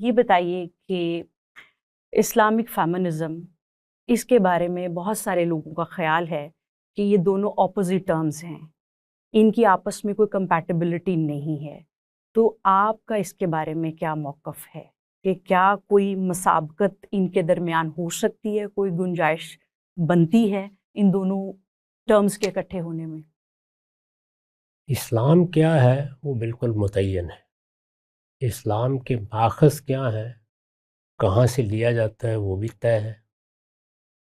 یہ بتائیے کہ اسلامک فیمنزم، اس کے بارے میں بہت سارے لوگوں کا خیال ہے کہ یہ دونوں اپوزٹ ٹرمز ہیں، ان کی آپس میں کوئی کمپیٹیبلٹی نہیں ہے، تو آپ کا اس کے بارے میں کیا موقف ہے کہ کیا کوئی مسابقت ان کے درمیان ہو سکتی ہے، کوئی گنجائش بنتی ہے ان دونوں ٹرمز کے اکٹھے ہونے میں؟ اسلام کیا ہے وہ بالکل متعین ہے، اسلام کے ماخذ کیا ہے، کہاں سے لیا جاتا ہے وہ بھی طے ہے،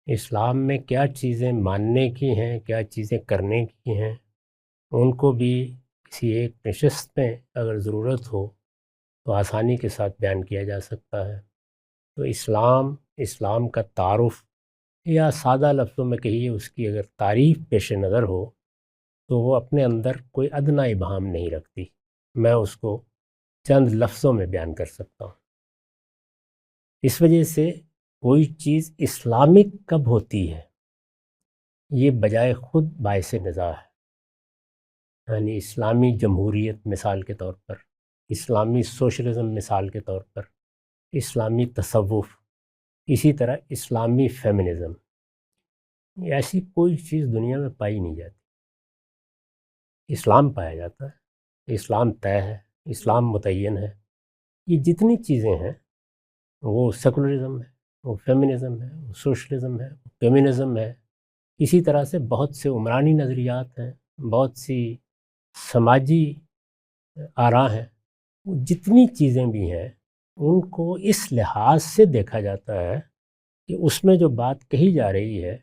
اسلام میں کیا چیزیں ماننے کی ہیں، کیا چیزیں کرنے کی ہیں، ان کو بھی کسی ایک نشست میں اگر ضرورت ہو تو آسانی کے ساتھ بیان کیا جا سکتا ہے۔ تو اسلام کا تعارف یا سادہ لفظوں میں کہیے اس کی اگر تعریف پیش نظر ہو تو وہ اپنے اندر کوئی ادنیٰ ابہام نہیں رکھتی، میں اس کو چند لفظوں میں بیان کر سکتا ہوں۔ اس وجہ سے کوئی چیز اسلامک کب ہوتی ہے یہ بجائے خود باعث نزاع ہے، یعنی اسلامی جمہوریت مثال کے طور پر، اسلامی سوشلزم مثال کے طور پر، اسلامی تصوف، اسی طرح اسلامی فیمنزم، ایسی کوئی چیز دنیا میں پائی نہیں جاتی، اسلام پایا جاتا ہے، اسلام طے ہے، اسلام متعین ہے۔ یہ جتنی چیزیں ہیں وہ سیکولرزم ہے، وہ فیمنزم ہے، وہ سوشلزم ہے، وہ کمیونزم ہے، اسی طرح سے بہت سے عمرانی نظریات ہیں، بہت سی سماجی آراء ہیں، وہ جتنی چیزیں بھی ہیں ان کو اس لحاظ سے دیکھا جاتا ہے کہ اس میں جو بات کہی جا رہی ہے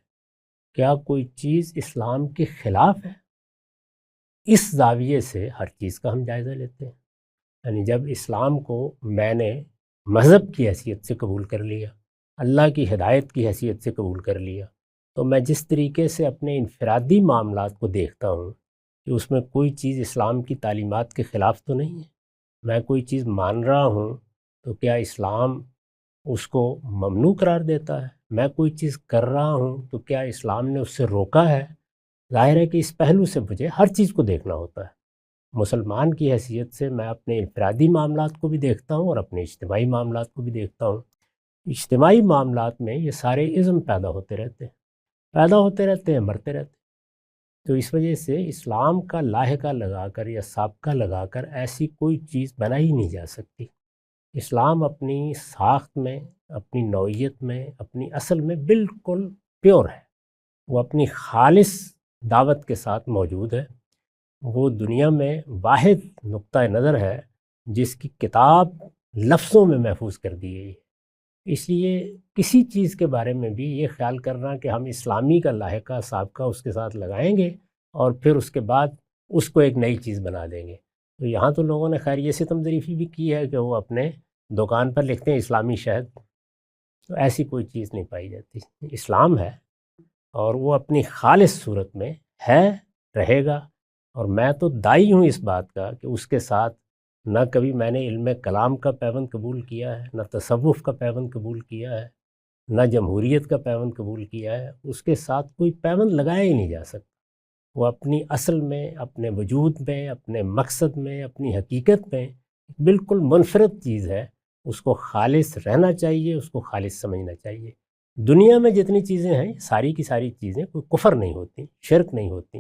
کیا کوئی چیز اسلام کے خلاف ہے، اس زاویے سے ہر چیز کا ہم جائزہ لیتے ہیں۔ یعنی جب اسلام کو میں نے مذہب کی حیثیت سے قبول کر لیا، اللہ کی ہدایت کی حیثیت سے قبول کر لیا، تو میں جس طریقے سے اپنے انفرادی معاملات کو دیکھتا ہوں کہ اس میں کوئی چیز اسلام کی تعلیمات کے خلاف تو نہیں ہے، میں کوئی چیز مان رہا ہوں تو کیا اسلام اس کو ممنوع قرار دیتا ہے، میں کوئی چیز کر رہا ہوں تو کیا اسلام نے اس سے روکا ہے؟ ظاہر ہے کہ اس پہلو سے مجھے ہر چیز کو دیکھنا ہوتا ہے۔ مسلمان کی حیثیت سے میں اپنے انفرادی معاملات کو بھی دیکھتا ہوں اور اپنے اجتماعی معاملات کو بھی دیکھتا ہوں۔ اجتماعی معاملات میں یہ سارے ازم پیدا ہوتے رہتے ہیں، مرتے رہتے ہیں۔ تو اس وجہ سے اسلام کا لاحقہ لگا کر یا سابقہ لگا کر ایسی کوئی چیز بنائی نہیں جا سکتی۔ اسلام اپنی ساخت میں، اپنی نوعیت میں، اپنی اصل میں بالکل پیور ہے، وہ اپنی خالص دعوت کے ساتھ موجود ہے، وہ دنیا میں واحد نقطہ نظر ہے جس کی کتاب لفظوں میں محفوظ کر دی گئی ہے۔ اس لیے کسی چیز کے بارے میں بھی یہ خیال کرنا کہ ہم اسلامی کا لاحقہ سابقہ اس کے ساتھ لگائیں گے اور پھر اس کے بعد اس کو ایک نئی چیز بنا دیں گے، تو یہاں تو لوگوں نے خیر یہ ستم ظریفی بھی کی ہے کہ وہ اپنے دکان پر لکھتے ہیں اسلامی شہد، تو ایسی کوئی چیز نہیں پائی جاتی۔ اسلام ہے اور وہ اپنی خالص صورت میں ہے، رہے گا، اور میں تو داعی ہوں اس بات کا کہ اس کے ساتھ نہ کبھی میں نے علم کلام کا پیوند قبول کیا ہے، نہ تصوف کا پیوند قبول کیا ہے، نہ جمہوریت کا پیوند قبول کیا ہے، اس کے ساتھ کوئی پیوند لگایا ہی نہیں جا سکتا۔ وہ اپنی اصل میں، اپنے وجود میں، اپنے مقصد میں، اپنی حقیقت میں بالکل منفرد چیز ہے، اس کو خالص رہنا چاہیے، اس کو خالص سمجھنا چاہیے۔ دنیا میں جتنی چیزیں ہیں ساری کی ساری چیزیں کوئی کفر نہیں ہوتی، شرک نہیں ہوتی،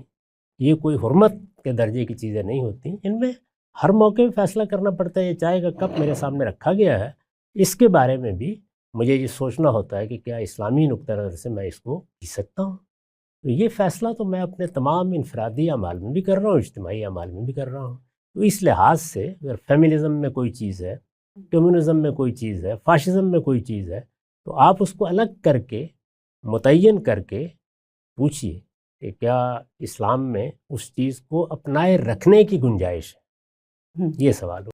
یہ کوئی حرمت کے درجے کی چیزیں نہیں ہوتی، ان میں ہر موقع پہ فیصلہ کرنا پڑتا ہے۔ یہ چائے کا کپ میرے سامنے رکھا گیا ہے، اس کے بارے میں بھی مجھے یہ سوچنا ہوتا ہے کہ کیا اسلامی نقطہ نظر سے میں اس کو پی سکتا ہوں۔ تو یہ فیصلہ تو میں اپنے تمام انفرادی اعمال میں بھی کر رہا ہوں، اجتماعی اعمال میں بھی کر رہا ہوں۔ تو اس لحاظ سے اگر فیمنزم میں کوئی چیز ہے، کمیونزم میں کوئی چیز ہے، فاشزم میں کوئی چیز ہے، تو آپ اس کو الگ کر کے متعین کر کے پوچھیے کہ کیا اسلام میں اس چیز کو اپنائے رکھنے کی گنجائش ہے، یہ سوال ہو۔